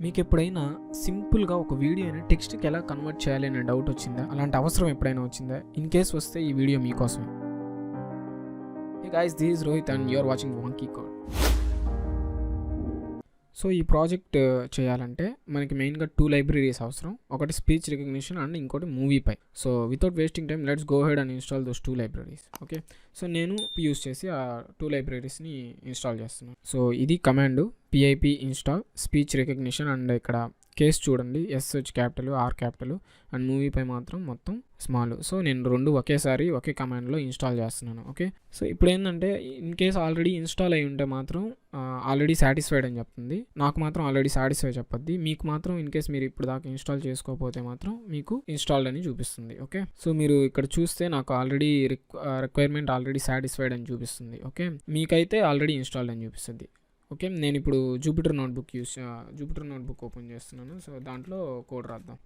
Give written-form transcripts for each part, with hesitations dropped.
మీకు ఎప్పుడైనా సింపుల్గా ఒక వీడియోని టెక్స్ట్కి ఎలా కన్వర్ట్ చేయాలి అనే డౌట్ వచ్చిందా? అలాంటి అవసరం ఎప్పుడైనా వచ్చిందా? ఇన్ కేస్ వస్తే ఈ వీడియో మీకోసమే. Hey guys, this is Rohit and you are watching WonkyCode. So ఈ ప్రాజెక్ట్ చేయాలంటే మనకి మెయిన్గా 2 లైబ్రరీస్ అవసరం. ఒకటి స్పీచ్ రికగ్నిషన్ అండ్ ఇంకోటి MoviePy. So without wasting time let's go ahead and install those 2 libraries. Okay, so నేను యూస్ చేసి ఆ 2 లైబ్రరీస్ని ఇన్స్టాల్ చేస్తున్నాను. సో ఇది command PIP install speech recognition and ఇక్కడ కేస్ చూడండి, SH capital, R capital and MoviePy మాత్రం మొత్తం స్మాల్. సో నేను 2 ఒకేసారి ఒకే కమాండ్లో ఇన్స్టాల్ చేస్తున్నాను. ఓకే, సో ఇప్పుడు ఏంటంటే ఇన్ కేస్ ఆల్రెడీ ఇన్స్టాల్ అయి ఉంటే మాత్రం ఆల్రెడీ సాటిస్ఫైడ్ అని చెప్తుంది. నాకు మాత్రం ఆల్రెడీ సాటిస్ఫై చెప్పద్ది. మీకు మాత్రం ఇన్ కేస్ మీరు ఇప్పుడు దాకా ఇన్స్టాల్ చేసుకోకపోతే మాత్రం మీకు ఇన్స్టాల్డ్ అని చూపిస్తుంది. ఓకే, సో మీరు ఇక్కడ చూస్తే నాకు ఆల్రెడీ రిక్వైర్మెంట్ ఆల్రెడీ సాటిస్ఫైడ్ అని చూపిస్తుంది. ఓకే, మీకైతే ఆల్రెడీ ఇన్స్టాల్డ్ అని చూపిస్తుంది. ఓకే, నేను ఇప్పుడు జూపిటర్ నోట్బుక్ ఓపెన్ చేస్తున్నాను. సో దాంట్లో కోడ్ రాద్దాం.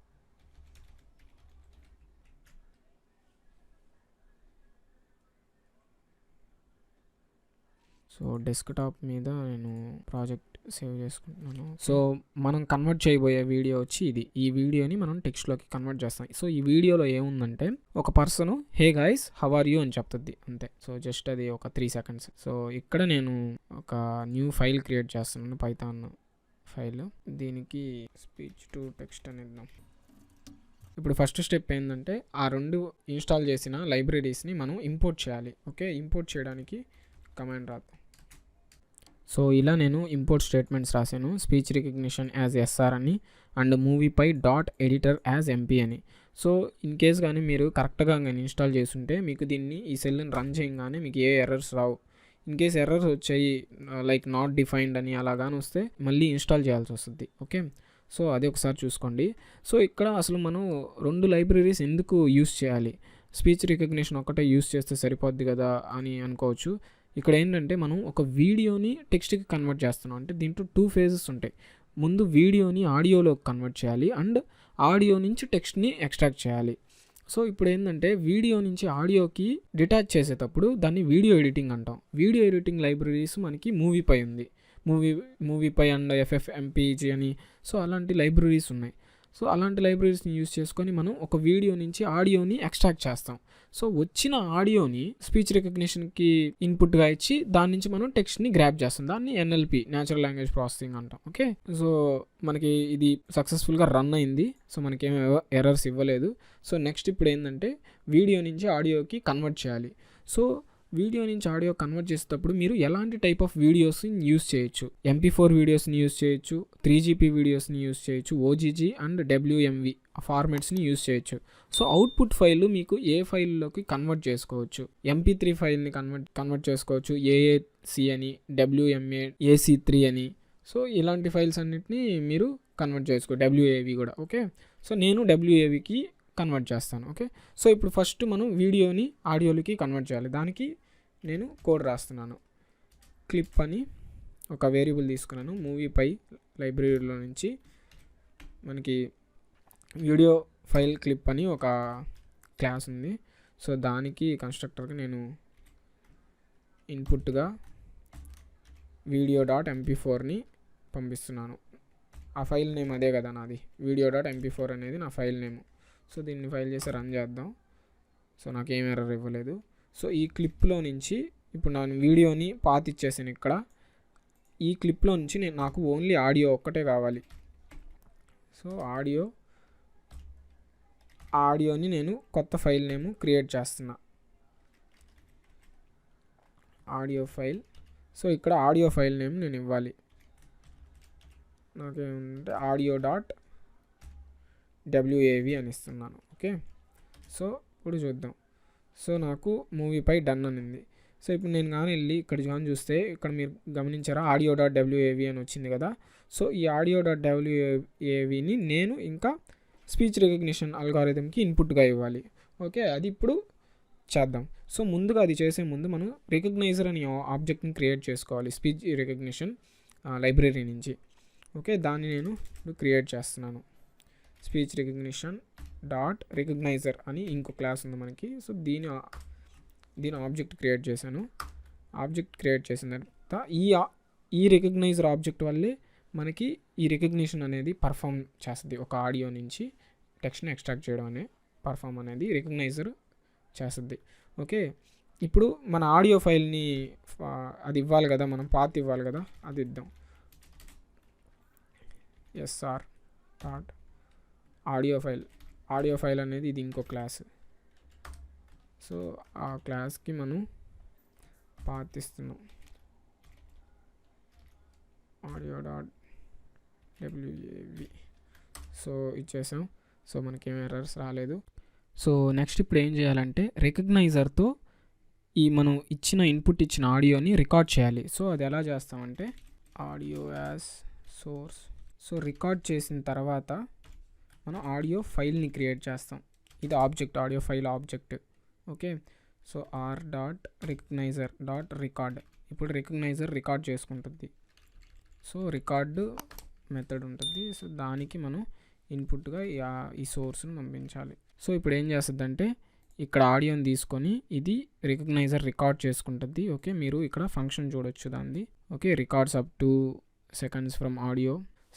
సో డెస్క్టాప్ మీద నేను ప్రాజెక్ట్ సేవ్ చేసుకుంటున్నాను. సో మనం కన్వర్ట్ చేయబోయే వీడియో వచ్చి ఇది. ఈ వీడియోని మనం టెక్స్ట్లోకి కన్వర్ట్ చేస్తాం. సో ఈ వీడియోలో ఏముందంటే ఒక person hey guys how are you అని చెప్తుంది అంతే. సో జస్ట్ అది ఒక 3 సెకండ్స్. సో ఇక్కడ నేను ఒక న్యూ ఫైల్ క్రియేట్ చేస్తున్నాను, పైథాన్ ఫైల్. దీనికి స్పీచ్ టు టెక్స్ట్ అని ఇద్దాం. ఇప్పుడు ఫస్ట్ స్టెప్ ఏంటంటే ఆ 2 ఇన్స్టాల్ చేసిన లైబ్రరీస్ని మనం ఇంపోర్ట్ చేయాలి. ఓకే, ఇంపోర్ట్ చేయడానికి కమాండ్ రాద్దాం. సో ఇలా నేను ఇంపోర్ట్ స్టేట్మెంట్స్ రాశాను. స్పీచ్ రికగ్నిషన్ యాజ్ SR అని and MoviePy dot editor as MP అని. సో ఇన్ కేస్ కానీ మీరు కరెక్ట్గా కానీ ఇన్స్టాల్ చేసుంటే మీకు దీన్ని ఈ సెల్ని రన్ చేయగానే మీకు ఏ ఎర్రర్స్ రావు. ఇన్ కేస్ ఎర్రర్స్ వచ్చాయి లైక్ నాట్ డిఫైన్డ్ అని అలాగాని వస్తే మళ్ళీ ఇన్స్టాల్ చేయాల్సి వస్తుంది. ఓకే, సో అది ఒకసారి చూసుకోండి. సో ఇక్కడ అసలు మనం 2 లైబ్రరీస్ ఎందుకు యూస్ చేయాలి? స్పీచ్ రికగ్నిషన్ ఒకటే యూస్ చేస్తే సరిపోద్ది కదా అని అనుకోవచ్చు. ఇక్కడ ఏంటంటే మనం ఒక వీడియోని టెక్స్ట్కి కన్వర్ట్ చేస్తున్నాం. అంటే దీంట్లో 2 ఫేజెస్ ఉంటాయి. ముందు వీడియోని ఆడియోలోకి కన్వర్ట్ చేయాలి అండ్ ఆడియో నుంచి టెక్స్ట్ని ఎక్స్ట్రాక్ట్ చేయాలి. సో ఇప్పుడు ఏంటంటే వీడియో నుంచి ఆడియోకి డిటాచ్ చేసేటప్పుడు దాన్ని వీడియో ఎడిటింగ్ అంటాం. వీడియో ఎడిటింగ్ లైబ్రరీస్ మనకి MoviePy ఉంది. MoviePy అండ్ FFmpeg అని. సో అలాంటి లైబ్రరీస్ ఉన్నాయి. సో అలాంటి లైబ్రరీస్ని యూస్ చేసుకొని మనం ఒక వీడియో నుంచి ఆడియోని ఎక్స్ట్రాక్ట్ చేస్తాం. సో వచ్చిన ఆడియోని స్పీచ్ రికగ్నిషన్కి ఇన్పుట్గా ఇచ్చి దాని నుంచి మనం టెక్స్ట్ని గ్రాప్ చేస్తాం. దాన్ని NLP న్యాచురల్ లాంగ్వేజ్ ప్రాసెసింగ్ అంటాం. ఓకే, సో మనకి ఇది సక్సెస్ఫుల్గా రన్ అయింది. సో మనకి ఏమి ఎర్రర్స్ ఇవ్వలేదు. సో నెక్స్ట్ ఇప్పుడు ఏంటంటే వీడియో నుంచి ఆడియోకి కన్వర్ట్ చేయాలి. సో వీడియో నుంచి ఆడియో కన్వర్ట్ చేసేటప్పుడు మీరు ఎలాంటి టైప్ ఆఫ్ వీడియోస్ని యూస్ చేయొచ్చు? MP4 వీడియోస్ని యూస్ చేయొచ్చు, 3GP వీడియోస్ని యూస్ చేయొచ్చు, OGG అండ్ WMV ఫార్మాట్స్ని యూస్ చేయొచ్చు. సో అవుట్పుట్ ఫైల్ మీకు ఏ ఫైల్లోకి కన్వర్ట్ చేసుకోవచ్చు? MP3 ఫైల్ని కన్వర్ట్ చేసుకోవచ్చు, AAC అని, WMA AC3 అని. సో ఇలాంటి ఫైల్స్ అన్నిటిని మీరు కన్వర్ట్ చేసుకో, WAV కూడా. ఓకే, సో నేను WAVకి కన్వర్ట్ చేస్తాను. ఓకే, సో ఇప్పుడు ఫస్ట్ మనం వీడియోని ఆడియోలోకి కన్వర్ట్ చేయాలి. దానికి నేను కోడ్ రాస్తున్నాను. క్లిప్ అని ఒక వేరియబుల్ తీసుకున్నాను. MoviePy లైబ్రరీలో నుంచి మనకి వీడియో ఫైల్ క్లిప్ అని ఒక క్లాస్ ఉంది. సో దానికి కన్స్ట్రక్టర్కి నేను ఇన్పుట్గా video.mp4ని పంపిస్తున్నాను. ఆ ఫైల్ నేమ్ అదే కదా నాది, video.mp4 అనేది నా ఫైల్ నేమ్. సో దీన్ని ఫైల్ చేసి రన్ చేద్దాం. సో నాకేం ఎర్రర్ ఇవ్వలేదు. సో ఈ క్లిప్లో నుంచి ఇప్పుడు నేను వీడియోని పాత్ ఇచ్చేసాను. ఇక్కడ ఈ క్లిప్లో నుంచి నాకు ఓన్లీ ఆడియో ఒక్కటే కావాలి. సో ఆడియోని నేను కొత్త ఫైల్ నేమ్ క్రియేట్ చేస్తున్నా, ఆడియో ఫైల్. సో ఇక్కడ ఆడియో ఫైల్ నేమ్ నేను ఇవ్వాలి. నాకేమంటే audio.wav అని ఇస్తున్నాను. ఓకే, సో ఇప్పుడు చూద్దాం. సో నాకు MoviePy డన్ అనింది. సో ఇప్పుడు నేను కానీ వెళ్ళి ఇక్కడ చూస్తే ఇక్కడ మీరు గమనించారా audio.wav అని వచ్చింది కదా. సో ఈ audio.wavని నేను ఇంకా స్పీచ్ రికగ్నిషన్ అల్గారిథంకి ఇన్పుట్గా ఇవ్వాలి. ఓకే, అది ఇప్పుడు చేద్దాం. సో ముందుగా అది చేసే ముందు మనం రికగ్నైజర్ అనే ఆబ్జెక్ట్ని క్రియేట్ చేసుకోవాలి స్పీచ్ రికగ్నిషన్ లైబ్రరీ నుంచి. ఓకే, దాన్ని నేను క్రియేట్ చేస్తున్నాను. స్పీచ్ రికగ్నిషన్ డాట్ రికగ్నైజర్ అని ఇంకో క్లాస్ ఉంది మనకి. సో దీని ఆబ్జెక్ట్ క్రియేట్ చేశాను. ఆబ్జెక్ట్ క్రియేట్ చేసిన తర్వాత ఈ రికగ్నైజర్ ఆబ్జెక్ట్ వల్లే మనకి ఈ రికగ్నిషన్ అనేది పర్ఫామ్ చేస్తుంది. ఒక ఆడియో నుంచి టెక్స్ట్ని ఎక్స్ట్రాక్ట్ చేయడం అనే పర్ఫామ్ అనేది రికగ్నైజర్ చేస్తుంది. ఓకే, ఇప్పుడు మన ఆడియో ఫైల్ని అది ఇవ్వాలి కదా, మనం పాత్ ఇవ్వాలి కదా, అది ఇద్దాం. ఎస్ఆర్ డాట్ ఆడియో ఫైల్ అనేది ఇది ఇంకో క్లాస్. సో ఆ క్లాస్కి మనం పాత్ ఇస్తున్నాం, ఆడియో డాట్ డబ్ల్యూఏవి. సో ఇచ్చేసాం. సో మనకేం ఎర్రర్స్ రాలేదు. సో నెక్స్ట్ ఇప్పుడు ఏం చేయాలంటే రికగ్నైజర్తో ఈ మనం ఇన్పుట్ ఇచ్చిన ఆడియోని రికార్డ్ చేయాలి. సో అది ఎలా చేస్తామంటే audio as source. So record చేసిన తర్వాత మనం ఆడియో ఫైల్ని క్రియేట్ చేస్తాం. ఇది object, audio file object. Okay, so are dot recogniser dot record. ఇప్పుడు రికగ్నైజర్ రికార్డ్ చేసుకుంటుంది. సో రికార్డు మెథడ్ ఉంటుంది. సో దానికి మనం ఇన్పుట్గా ఈ సోర్స్ని పంపించాలి. సో ఇప్పుడు ఏం చేస్తుందంటే ఇక్కడ ఆడియోని తీసుకొని ఇది రికగ్నైజర్ రికార్డ్ చేసుకుంటుంది. ఓకే, మీరు ఇక్కడ ఫంక్షన్ చూడొచ్చు దాన్ని. Okay, records up two seconds from audio.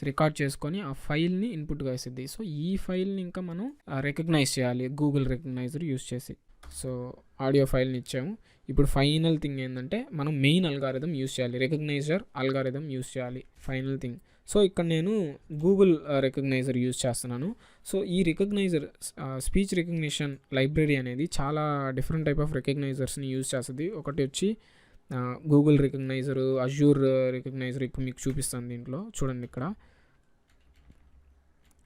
Record చేసుకొని ఆ ఫైల్ని ఇన్పుట్గా ఇస్తుంది. సో ఈ ఫైల్ని ఇంకా మనం రికగ్నైజ్ చేయాలి గూగుల్ రికగ్నైజర్ యూస్ చేసి. సో ఆడియో ఫైల్ని ఇచ్చాము. ఇప్పుడు ఫైనల్ థింగ్ ఏంటంటే మనం మెయిన్ అల్గారిథం యూస్ చేయాలి, రికగ్నైజర్ అల్గారిథం యూస్ చేయాలి, ఫైనల్ థింగ్. సో ఇక్కడ నేను గూగుల్ రికగ్నైజర్ యూస్ చేస్తున్నాను. సో ఈ రికగ్నైజర్ స్పీచ్ రికగ్నిషన్ లైబ్రరీ అనేది చాలా డిఫరెంట్ టైప్ ఆఫ్ రికగ్నైజర్స్ని యూస్ చేస్తుంది. ఒకటి వచ్చి గూగుల్ రికగ్నైజరు, అజ్యూర్ రికగ్నైజర్. ఇప్పుడు మీకు చూపిస్తాను దీంట్లో చూడండి.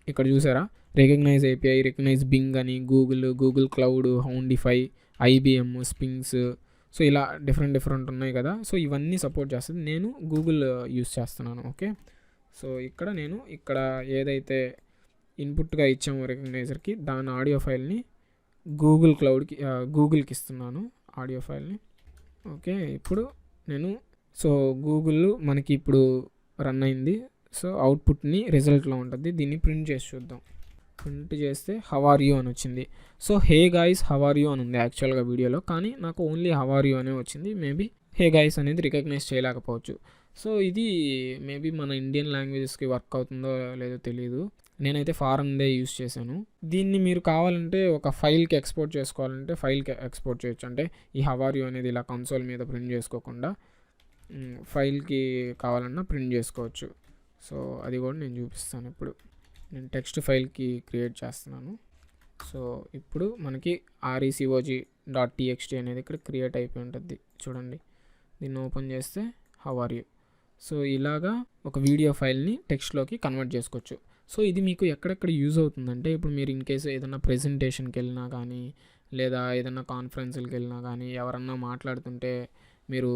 ఇక్కడ చూసారా, రికగ్నైజ్ ఏపీఐ, రికగ్నైజ్ బింగ్ అని, Google cloud, Houndify, IBM, Sphinx. So ఇలా డిఫరెంట్ ఉన్నాయి కదా. సో ఇవన్నీ సపోర్ట్ చేస్తుంది. నేను గూగుల్ యూస్ చేస్తున్నాను. ఓకే, సో ఇక్కడ ఏదైతే ఇన్పుట్గా ఇచ్చామో రికగ్నైజర్కి దాని ఆడియో ఫైల్ని గూగుల్కి ఇస్తున్నాను ఆడియో ఫైల్ని. ఓకే, ఇప్పుడు గూగుల్ మనకి ఇప్పుడు రన్ అయింది. సో అవుట్పుట్ని రిజల్ట్లో ఉంటుంది. దీన్ని ప్రింట్ చేసి చూద్దాం. ప్రింట్ చేస్తే హౌ ఆర్ యూ అని వచ్చింది. So hey guys how are you అని ఉంది యాక్చువల్గా వీడియోలో, కానీ నాకు ఓన్లీ హౌ ఆర్ యూ అనే వచ్చింది. మేబీ హే గాయ్స్ అనేది రికగ్నైజ్ చేయలేకపోవచ్చు. సో ఇది మేబీ మన ఇండియన్ లాంగ్వేజెస్కి వర్క్ అవుతుందో లేదో తెలియదు. నేనైతే ఫారెన్దే యూస్ చేశాను. దీన్ని మీరు కావాలంటే ఒక ఫైల్కి ఎక్స్పోర్ట్ చేసుకోవాలంటే ఫైల్కి ఎక్స్పోర్ట్ చేయొచ్చు. అంటే ఈ హౌ ఆర్ యూ అనేది ఇలా కన్సోల్ మీద ప్రింట్ చేసుకోకుండా ఫైల్కి కావాలన్నా ప్రింట్ చేసుకోవచ్చు. సో అది కూడా నేను చూపిస్తాను. ఇప్పుడు నేను టెక్స్ట్ ఫైల్కి క్రియేట్ చేస్తున్నాను. సో ఇప్పుడు మనకి recog.txt అనేది ఇక్కడ క్రియేట్ అయిపోయి ఉంటుంది. చూడండి, దీన్ని ఓపెన్ చేస్తే హౌ ఆర్ యూ. సో ఇలాగా ఒక వీడియో ఫైల్ని టెక్స్ట్లోకి కన్వర్ట్ చేసుకోవచ్చు. సో ఇది మీకు ఎక్కడెక్కడ యూజ్ అవుతుందంటే, ఇప్పుడు మీరు ఇన్ కేసు ఏదైనా ప్రెజెంటేషన్కి వెళ్ళినా కానీ, లేదా ఏదైనా కాన్ఫరెన్స్కి వెళ్ళినా కానీ, ఎవరన్నా మాట్లాడుతుంటే మీరు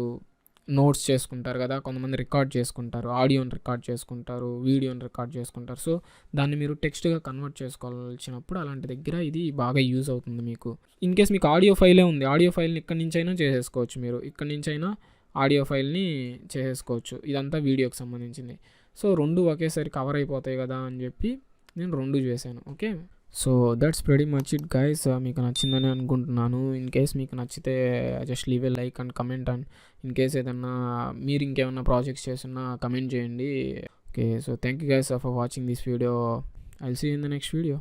నోట్స్ చేసుకుంటారు కదా, కొంతమంది రికార్డ్ చేసుకుంటారు, ఆడియోని రికార్డ్ చేసుకుంటారు, వీడియోని రికార్డ్ చేసుకుంటారు. సో దాన్ని మీరు టెక్స్ట్గా కన్వర్ట్ చేసుకోవాల్సినప్పుడు అలాంటి దగ్గర ఇది బాగా యూజ్ అవుతుంది మీకు. ఇన్ కేస్ మీకు ఆడియో ఫైలే ఉంది, ఆడియో ఫైల్ని ఇక్కడి నుంచైనా చేసేసుకోవచ్చు. మీరు ఇక్కడి నుంచైనా ఆడియో ఫైల్ని చేసేసుకోవచ్చు. ఇదంతా వీడియోకి సంబంధించింది. సో రెండు ఒకేసారి కవర్ అయిపోతాయి కదా అని చెప్పి నేను రెండు చేశాను. Okay, so that's pretty much it guys. మీకు నచ్చిందని అనుకుంటున్నాను. ఇన్ కేస్ మీకు నచ్చితే just leave a like and comment. And in case ఏదన్నా మీరు ఇంకేమన్నా ప్రాజెక్ట్స్ చేస్తున్నా కమెంట్ చేయండి. Okay, so thank you guys for watching this video. I will see you in the next video.